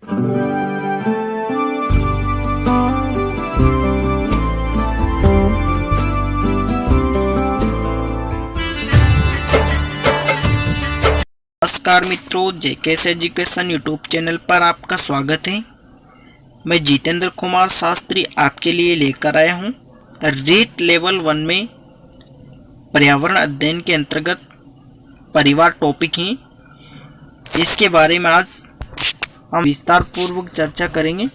नमस्कार मित्रों, JKS education YouTube channel पर आपका स्वागत है। मैं जितेंद्र कुमार शास्त्री आपके लिए लेकर आया हूं। रीट लेवल 1 में पर्यावरण अध्ययन के अंतर्गत परिवार टॉपिक है। इसके बारे में आज हम विस्तार पूर्वक चर्चा करेंगे।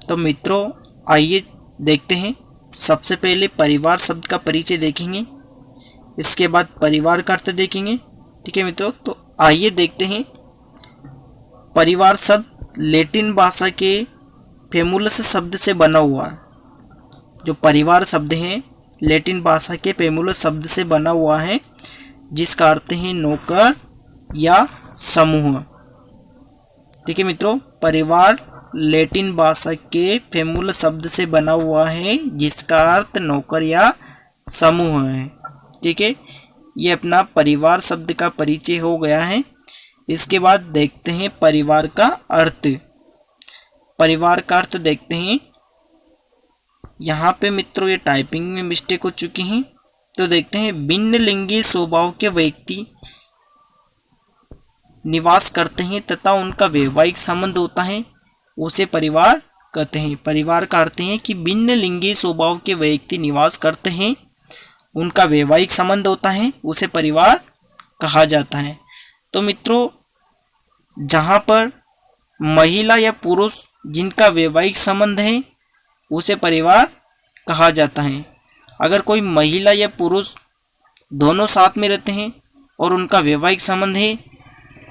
तो मित्रों, आइए देखते हैं। सबसे पहले परिवार शब्द का परिचय देखेंगे, इसके बाद परिवार का अर्थ देखेंगे। ठीक है मित्रों, तो आइए देखते हैं। परिवार शब्द लैटिन भाषा के फेमुलस शब्द से बना हुआ है। जो परिवार शब्द है लैटिन भाषा के फेमुलस शब्द से बना हुआ है, जिसका अर्थ है नौकर या समूह। ठीक है मित्रों, परिवार लैटिन भाषा के फेमुलस शब्द से बना हुआ है, जिसका अर्थ नौकर या समूह है। ठीक है, ये अपना परिवार शब्द का परिचय हो गया है। इसके बाद देखते हैं परिवार का अर्थ। परिवार का अर्थ देखते हैं। यहाँ पे मित्रों ये टाइपिंग में मिस्टेक हो चुकी है, तो देखते हैं। भिन्न लिंगी स्वभाव के व्यक्ति निवास करते हैं तथा उनका वैवाहिक संबंध होता है, उसे परिवार कहते हैं। परिवार का अर्थ है कि भिन्न लिंगी स्वभाव के व्यक्ति निवास करते हैं, उनका वैवाहिक संबंध होता है, उसे परिवार कहा जाता है। तो मित्रों, जहाँ पर महिला या पुरुष जिनका वैवाहिक संबंध है, उसे परिवार कहा जाता है। अगर कोई महिला या पुरुष दोनों साथ में रहते हैं और उनका वैवाहिक संबंध है,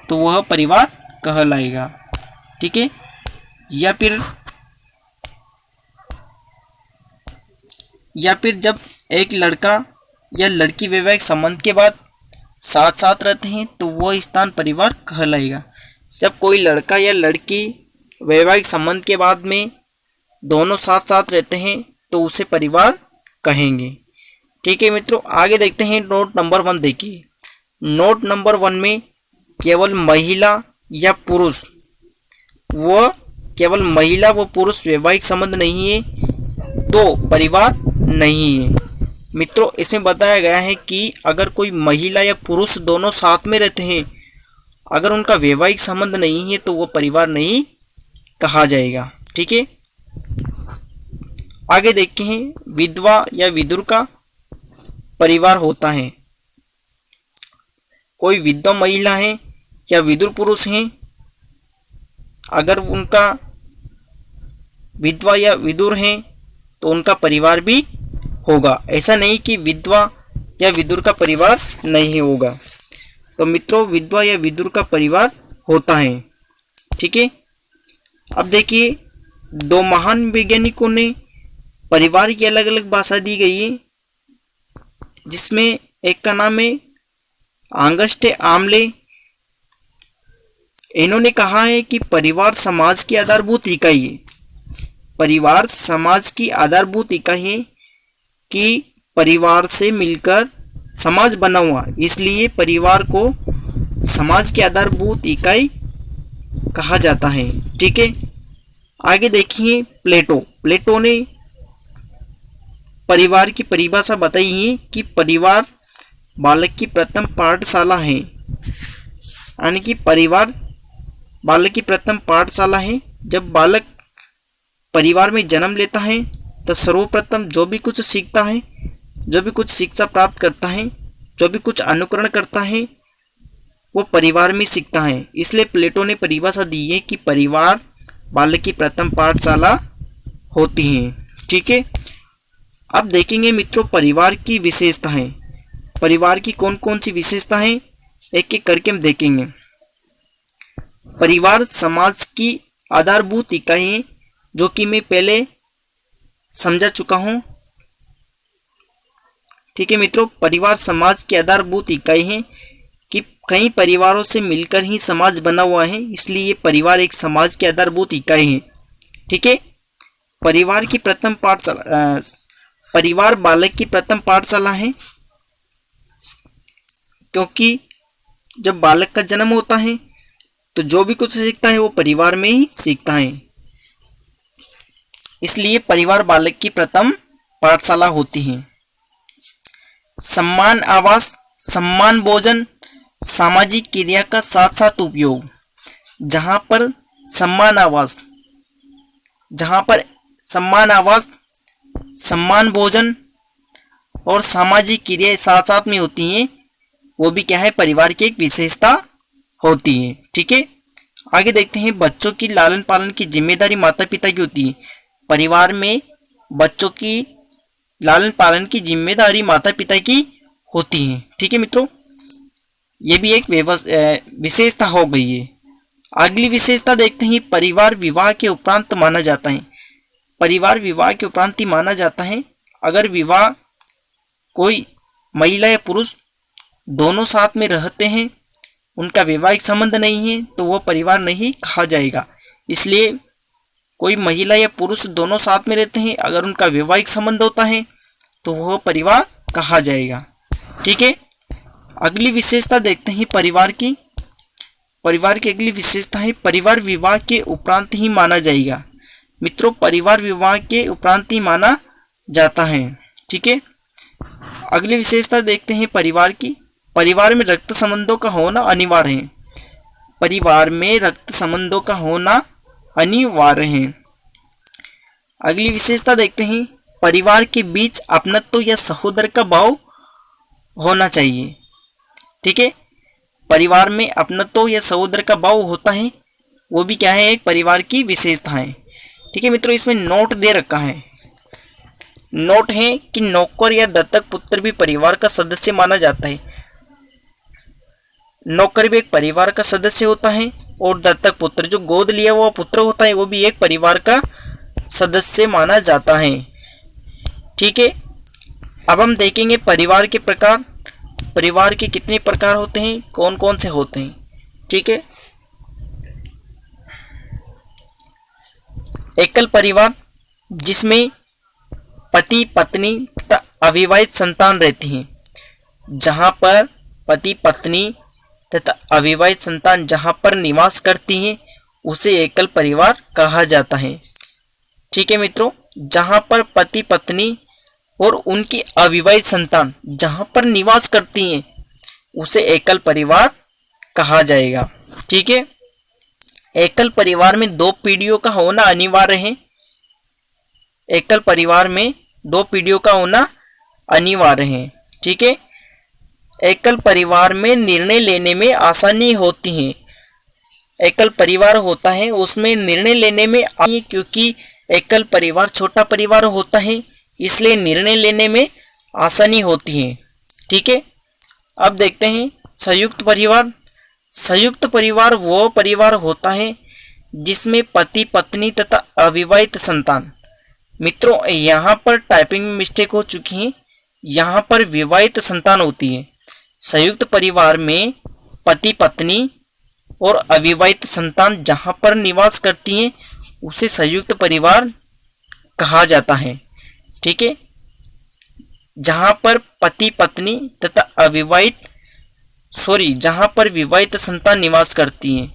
तो वह परिवार कहलाएगा। ठीक है, या फिर जब एक लड़का या लड़की वैवाहिक संबंध के बाद साथ साथ रहते हैं, तो वह स्थान परिवार कहलाएगा। जब कोई लड़का या लड़की वैवाहिक संबंध के बाद में दोनों साथ साथ रहते हैं, तो उसे परिवार कहेंगे। ठीक है मित्रों, आगे देखते हैं। नोट नंबर 1 देखिए। नोट नंबर 1 में केवल महिला या पुरुष व पुरुष वैवाहिक संबंध नहीं है, तो परिवार नहीं है। मित्रों, इसमें बताया गया है कि अगर कोई महिला या पुरुष दोनों साथ में रहते हैं, अगर उनका वैवाहिक संबंध नहीं है, तो वो परिवार नहीं कहा जाएगा। ठीक है, आगे देखते हैं। विधवा या विधुर का परिवार होता है। कोई विधवा महिला है या विधुर पुरुष है, अगर उनका विधवा या विधुर है, तो उनका परिवार भी होगा। ऐसा नहीं कि विधवा या विधुर का परिवार नहीं होगा। तो मित्रों, विधवा या विधुर का परिवार होता है। ठीक है, अब देखिए, 2 महान वैज्ञानिकों ने परिवार की अलग अलग भाषा दी गई है, जिसमें एक का नाम है ऑगस्ट आमले। इन्होंने कहा है कि परिवार समाज की आधारभूत इकाई है। परिवार समाज की आधारभूत इकाई है कि परिवार से मिलकर समाज बना हुआ, इसलिए परिवार को समाज की आधारभूत इकाई कहा जाता है। ठीक है, आगे देखिए। प्लेटो ने परिवार की परिभाषा बताई है कि परिवार बालक की प्रथम पाठशाला है। यानी कि परिवार बालक की प्रथम पाठशाला है। जब बालक परिवार में जन्म लेता है, तो सर्वप्रथम जो भी कुछ सीखता है, जो भी कुछ शिक्षा प्राप्त करता है, जो भी कुछ अनुकरण करता है, वो परिवार में सीखता है। इसलिए प्लेटो ने परिभाषा दी है कि परिवार बालक की प्रथम पाठशाला होती है। ठीक है, अब देखेंगे मित्रों परिवार की विशेषताएं। परिवार की कौन कौन सी विशेषता है, एक एक करके हम देखेंगे। परिवार समाज की आधारभूत इकाई है, जो कि मैं पहले समझा चुका हूं। ठीक है मित्रों, परिवार समाज की आधारभूत इकाई है कि कई परिवारों से मिलकर ही समाज बना हुआ है, इसलिए परिवार एक समाज की आधारभूत इकाई है। ठीक है, परिवार की प्रथम पाठशाला, परिवार बालक की प्रथम पाठशाला है, क्योंकि जब बालक का जन्म होता है तो जो भी कुछ सीखता है वो परिवार में ही सीखता है। इसलिए परिवार बालक की प्रथम पाठशाला होती है। सम्मान आवास, सम्मान भोजन, सामाजिक क्रिया का साथ साथ उपयोग। जहाँ पर सम्मान आवास, सम्मान भोजन और सामाजिक क्रियाएं साथ साथ में होती हैं, वो भी क्या है, परिवार की एक विशेषता होती है। ठीक है, आगे देखते हैं। बच्चों की लालन पालन की जिम्मेदारी माता पिता की होती है। परिवार में बच्चों की लालन पालन की जिम्मेदारी माता पिता की होती है। ठीक है मित्रों, ये भी एक विशेषता हो गई है। अगली विशेषता देखते हैं। परिवार विवाह के उपरांत माना जाता है। परिवार विवाह के उपरांत ही माना जाता है। अगर विवाह कोई महिला या पुरुष दोनों साथ में रहते हैं, उनका वैवाहिक संबंध नहीं है, तो वह परिवार नहीं कहा जाएगा। इसलिए कोई महिला या पुरुष दोनों साथ में रहते हैं, अगर उनका वैवाहिक संबंध होता है तो वह परिवार कहा जाएगा। ठीक है, अगली विशेषता देखते हैं परिवार की अगली विशेषता है परिवार विवाह के उपरांत ही माना जाएगा। मित्रों, परिवार विवाह के उपरांत ही माना जाता है। ठीक है, अगली विशेषता देखते हैं परिवार की। परिवार में रक्त संबंधों का होना अनिवार्य है। परिवार में रक्त संबंधों का होना अनिवार्य है। अगली विशेषता देखते हैं। परिवार के बीच अपनत्व या सहोदर का भाव होना चाहिए। ठीक है, परिवार में अपनत्व या सहोदर का भाव होता है, वो भी क्या है, एक परिवार की विशेषता है। ठीक है मित्रों, इसमें नोट दे रखा है। नोट है कि नौकर या दत्तक पुत्र भी परिवार का सदस्य माना जाता है। नौकर भी एक परिवार का सदस्य होता है और दत्तक पुत्र, जो गोद लिया हुआ पुत्र होता है, वो भी एक परिवार का सदस्य माना जाता है। ठीक है, अब हम देखेंगे परिवार के प्रकार। परिवार के कितने प्रकार होते हैं, कौन कौन से होते हैं। ठीक है, एकल परिवार, जिसमें पति पत्नी तथा अविवाहित संतान रहती हैं। जहां पर पति पत्नी तथा अविवाहित संतान जहां पर निवास करती हैं, उसे एकल परिवार कहा जाता है। ठीक है मित्रों, जहां पर पति पत्नी और उनकी अविवाहित संतान जहां पर निवास करती हैं, उसे एकल परिवार कहा जाएगा। ठीक है, एकल परिवार में 2 पीढ़ियों का होना अनिवार्य है। एकल परिवार में 2 पीढ़ियों का होना अनिवार्य है। ठीक है, एकल परिवार में निर्णय लेने में आसानी होती है। एकल परिवार होता है उसमें निर्णय लेने में आसानी, क्योंकि एकल परिवार छोटा परिवार होता है, इसलिए निर्णय लेने में आसानी होती है। ठीक है, अब देखते हैं संयुक्त परिवार। संयुक्त परिवार वो परिवार होता है जिसमें पति पत्नी तथा अविवाहित संतान। मित्रों, यहाँ पर टाइपिंग में मिस्टेक हो चुकी है, यहाँ पर विवाहित संतान होती है। संयुक्त परिवार में पति पत्नी और अविवाहित संतान जहाँ पर निवास करती हैं, उसे संयुक्त परिवार कहा जाता है। ठीक है, जहाँ पर पति पत्नी तथा जहाँ पर विवाहित संतान निवास करती हैं।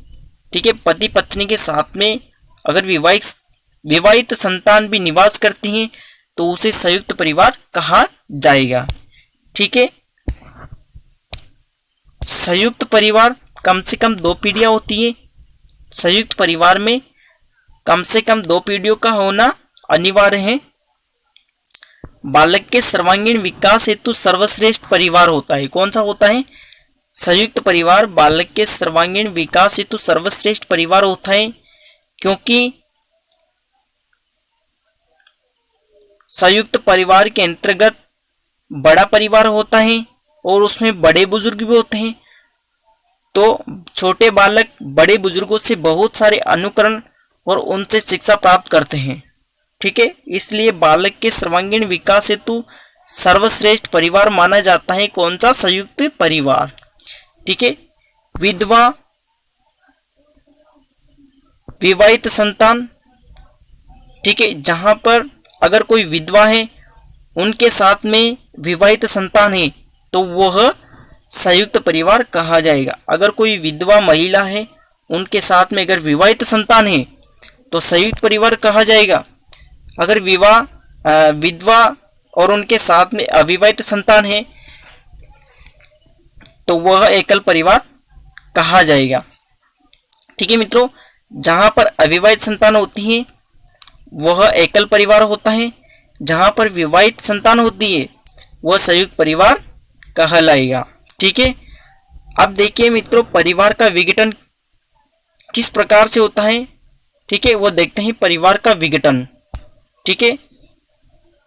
ठीक है, पति पत्नी के साथ में अगर विवाहित संतान भी निवास करती हैं, तो उसे संयुक्त परिवार कहा जाएगा। ठीक है, संयुक्त परिवार कम से कम 2 पीढ़ियां होती है। संयुक्त परिवार में कम से कम 2 पीढ़ियों का होना अनिवार्य है। बालक के सर्वांगीण विकास हेतु सर्वश्रेष्ठ परिवार होता है। कौन सा होता है? संयुक्त परिवार बालक के सर्वांगीण विकास हेतु सर्वश्रेष्ठ परिवार होता है, क्योंकि संयुक्त परिवार के अंतर्गत बड़ा परिवार होता है और उसमें बड़े बुजुर्ग भी होते हैं। तो छोटे बालक बड़े बुजुर्गों से बहुत सारे अनुकरण और उनसे शिक्षा प्राप्त करते हैं। ठीक है, इसलिए बालक के सर्वांगीण विकास हेतु सर्वश्रेष्ठ परिवार माना जाता है कौन सा? संयुक्त परिवार। ठीक है, विधवा विवाहित संतान। ठीक है, जहां पर अगर कोई विधवा है उनके साथ में विवाहित संतान है तो वह संयुक्त परिवार कहा जाएगा। अगर कोई विधवा महिला है उनके साथ में अगर विवाहित संतान है तो संयुक्त परिवार कहा जाएगा। अगर विधवा और उनके साथ में अविवाहित संतान है तो वह एकल परिवार कहा जाएगा। ठीक है मित्रों, जहां पर अविवाहित संतान होती है वह एकल परिवार होता है, जहां पर विवाहित संतान होती है वह संयुक्त परिवार कहलाएगा। ठीक है, अब देखिए मित्रों, परिवार का विघटन किस प्रकार से होता है। ठीक है, वो देखते हैं परिवार का विघटन। ठीक है,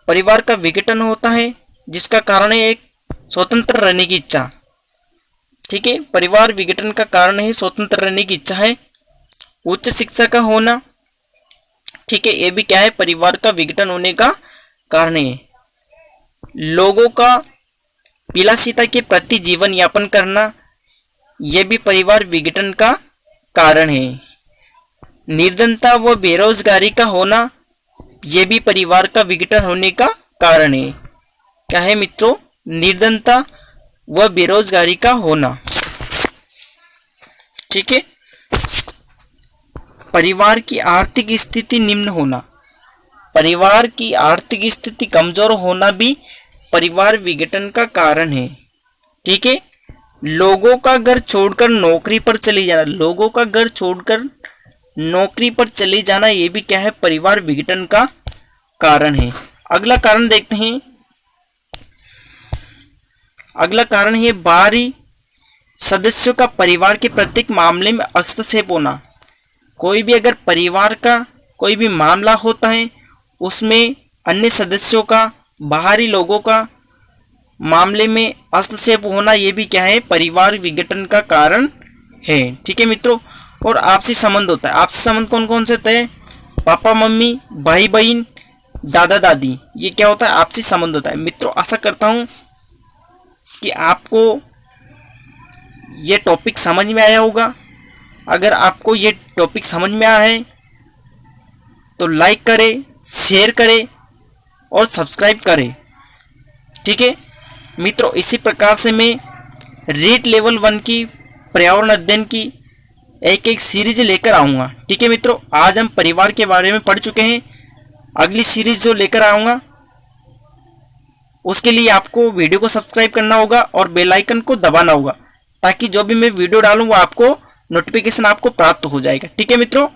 परिवार का विघटन होता है जिसका कारण है एक स्वतंत्र रहने की इच्छा। ठीक है, परिवार विघटन का कारण है स्वतंत्र रहने की इच्छा है, उच्च शिक्षा का होना। ठीक है, ये भी क्या है, परिवार का विघटन होने का कारण है। लोगों का विलासिता के प्रति जीवन यापन करना, यह भी परिवार विघटन का कारण है। निर्धनता व बेरोजगारी का होना, यह भी परिवार का विघटन होने का कारण है। क्या है मित्रों, निर्धनता व बेरोजगारी का होना। ठीक है, परिवार की आर्थिक स्थिति निम्न होना, परिवार की आर्थिक स्थिति कमजोर होना भी परिवार विघटन का कारण है। ठीक है, लोगों का घर छोड़कर नौकरी पर चले जाना, लोगों का घर छोड़कर नौकरी पर चले जाना, ये भी क्या है, परिवार विघटन का कारण है। अगला कारण देखते हैं, अगला कारण है बाहरी सदस्यों का परिवार के प्रत्येक मामले में हस्तक्षेप होना। कोई भी अगर परिवार का कोई भी मामला होता है उसमें अन्य सदस्यों का, बाहरी लोगों का मामले में हस्तक्षेप होना, ये भी क्या है, परिवार विघटन का कारण है। ठीक है मित्रों, और आपसी संबंध होता है। आपसी संबंध कौन कौन से होते हैं, पापा मम्मी, भाई बहन, दादा दादी, ये क्या होता है, आपसी संबंध होता है। मित्रों, आशा करता हूँ कि आपको ये टॉपिक समझ में आया होगा। अगर आपको ये टॉपिक समझ में आया है तो लाइक करें, शेयर करें और सब्सक्राइब करें। ठीक है मित्रों, इसी प्रकार से मैं रीट लेवल 1 की पर्यावरण अध्ययन की एक एक सीरीज लेकर आऊँगा। ठीक है मित्रों, आज हम परिवार के बारे में पढ़ चुके हैं। अगली सीरीज जो लेकर आऊँगा उसके लिए आपको वीडियो को सब्सक्राइब करना होगा और बेल आइकन को दबाना होगा, ताकि जो भी मैं वीडियो डालूँ वो आपको नोटिफिकेशन आपको प्राप्त हो जाएगा। ठीक है मित्रों।